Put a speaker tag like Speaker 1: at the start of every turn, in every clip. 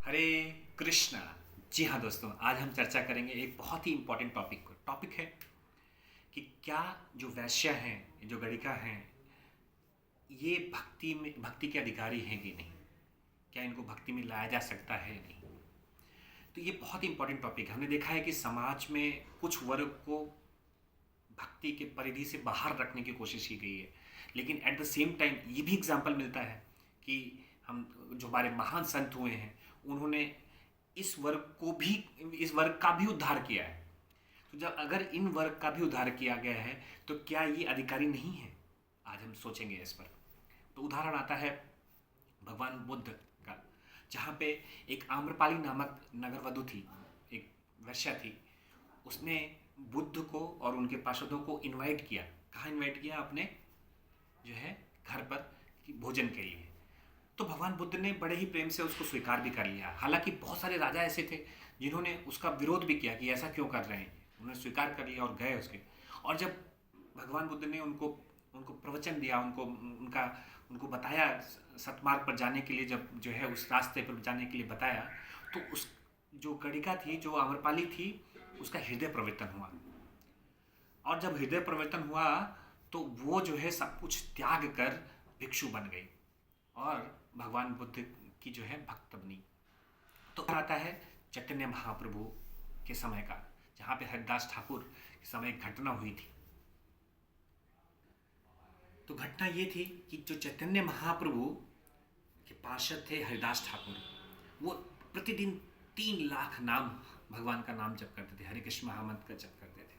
Speaker 1: हरे कृष्णा। जी हाँ दोस्तों, आज हम चर्चा करेंगे एक बहुत ही इम्पोर्टेंट टॉपिक है कि क्या जो वैश्य हैं, जो गणिका हैं, ये भक्ति के अधिकारी हैं कि नहीं, क्या इनको भक्ति में लाया जा सकता है या नहीं। तो ये बहुत ही इम्पोर्टेंट टॉपिक है। हमने देखा है कि समाज में कुछ वर्ग को भक्ति के परिधि से बाहर रखने की कोशिश की गई है, लेकिन एट द सेम टाइम ये भी एग्जाम्पल मिलता है कि हम जो हमारे महान संत हुए हैं, उन्होंने इस वर्ग का भी उद्धार किया है। तो जब अगर इन वर्ग का भी उद्धार किया गया है, तो क्या ये अधिकारी नहीं है? आज हम सोचेंगे इस पर। तो उदाहरण आता है भगवान बुद्ध का, जहाँ पे एक आम्रपाली नामक नगरवधु थी, एक वैश्या थी। उसने बुद्ध को और उनके पार्षदों को इनवाइट किया। कहाँ इनवाइट किया? अपने जो है घर पर भोजन के लिए। तो भगवान बुद्ध ने बड़े ही प्रेम से उसको स्वीकार भी कर लिया। हालांकि बहुत सारे राजा ऐसे थे जिन्होंने उसका विरोध भी किया कि ऐसा क्यों कर रहे हैं। उन्होंने स्वीकार कर लिया और गए उसके। और जब भगवान बुद्ध ने उनको उनको प्रवचन दिया, उनको बताया सतमार्ग पर जाने के लिए, जब जो है उस रास्ते पर जाने के लिए बताया, तो उस जो गणिका थी, जो आम्रपाली थी, उसका हृदय परिवर्तन हुआ। और जब हृदय परिवर्तन हुआ तो वो जो है सब कुछ त्याग कर भिक्षु बन गई और भगवान बुद्ध की जो है भक्त बनी। तो आता है चैतन्य महाप्रभु के समय का, जहाँ पे हरिदास ठाकुर के समय एक घटना हुई थी। तो घटना ये थी कि जो चैतन्य महाप्रभु के पार्षद थे हरिदास ठाकुर, वो प्रतिदिन 3 लाख नाम, भगवान का नाम जप करते थे, हरे कृष्ण महामंत्र का जप करते थे।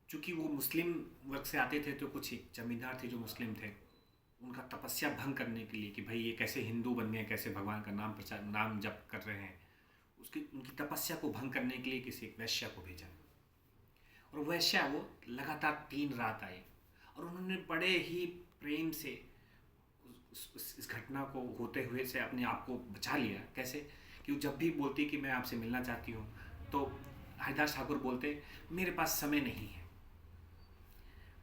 Speaker 1: चूँकि वो मुस्लिम वर्ग से आते थे, तो कुछ जमींदार थे जो मुस्लिम थे, उनका तपस्या भंग करने के लिए कि भाई ये कैसे हिंदू बन गए, कैसे भगवान का नाम जप कर रहे हैं, उनकी तपस्या को भंग करने के लिए किसी एक वैश्या को भेजा। और वैश्या वो लगातार 3 रात आए और उन्होंने बड़े ही प्रेम से इस घटना को होते हुए से अपने आप को बचा लिया। कैसे कि वो जब भी बोलती कि मैं आपसे मिलना चाहती हूँ, तो हरिदास ठाकुर बोलते मेरे पास समय नहीं है,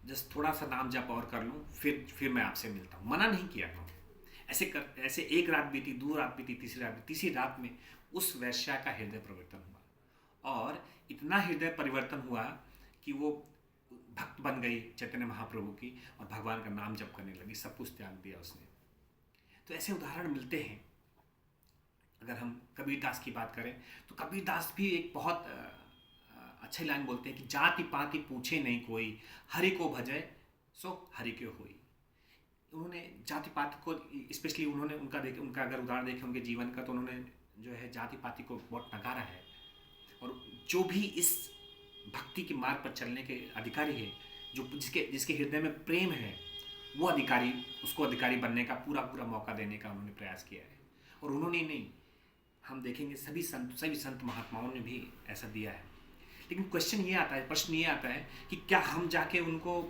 Speaker 1: जस्ट थोड़ा सा नाम जप और कर लूँ, फिर मैं आपसे मिलता हूँ। मना नहीं किया। ऐसे 1 रात बीती, 2 रात बीती, तीसरी रात में उस वैश्या का हृदय परिवर्तन हुआ। और इतना हृदय परिवर्तन हुआ कि वो भक्त बन गई चैतन्य महाप्रभु की और भगवान का नाम जप करने लगी, सब कुछ त्याग दिया उसने। तो ऐसे उदाहरण मिलते हैं। अगर हम कबीरदास की बात करें तो कबीरदास भी एक बहुत अच्छी लाइन बोलते हैं कि जाति पाति पूछे नहीं कोई, हरि को भजय सो हरि के होई। उन्होंने जाति पाति को स्पेशली उनका अगर उदाहरण देखें उनके जीवन का, तो उन्होंने जो है जाति पाति को बहुत नकारा है। और जो भी इस भक्ति के मार्ग पर चलने के अधिकारी है, जो जिसके हृदय में प्रेम है, वो उसको अधिकारी बनने का पूरा मौका देने का उन्होंने प्रयास किया है। और उन्होंने नहीं, हम देखेंगे सभी संत महात्माओं ने भी ऐसा दिया है। लेकिन प्रश्न ये आता है कि क्या हम जाके उनको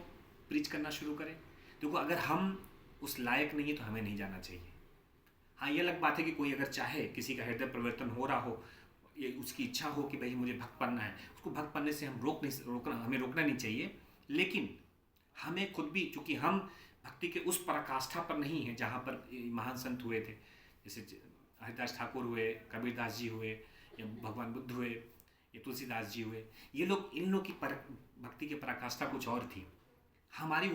Speaker 1: प्रीच करना शुरू करें? देखो, अगर हम उस लायक नहीं है तो हमें नहीं जाना चाहिए। हाँ, ये अलग बात है कि कोई अगर चाहे, किसी का हृदय परिवर्तन हो रहा हो, ये उसकी इच्छा हो कि भाई मुझे भक्त बनना है, उसको भक्त बनने से हम हमें रोकना नहीं चाहिए। लेकिन हमें खुद भी, चूँकि हम भक्ति के उस पराकाष्ठा पर नहीं है जहाँ पर महान संत हुए थे, जैसे हरिदास ठाकुर हुए, कबीरदास जी हुए, या भगवान बुद्ध हुए, या तुलसीदास जी हुए। इन लोग की भक्ति की पराकाष्ठा कुछ और थी। हमारा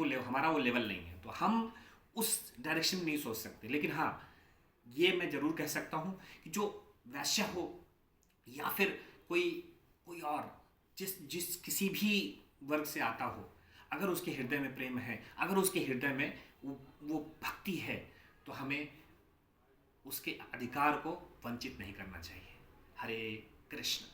Speaker 1: वो लेवल नहीं है, तो हम उस डायरेक्शन में नहीं सोच सकते। लेकिन हाँ, ये मैं जरूर कह सकता हूँ कि जो वैश्य हो या फिर कोई और जिस किसी भी वर्ग से आता हो, अगर उसके हृदय में प्रेम है, अगर उसके हृदय में वो भक्ति है, तो हमें उसके अधिकार को वंचित नहीं करना चाहिए। हरे कृष्ण।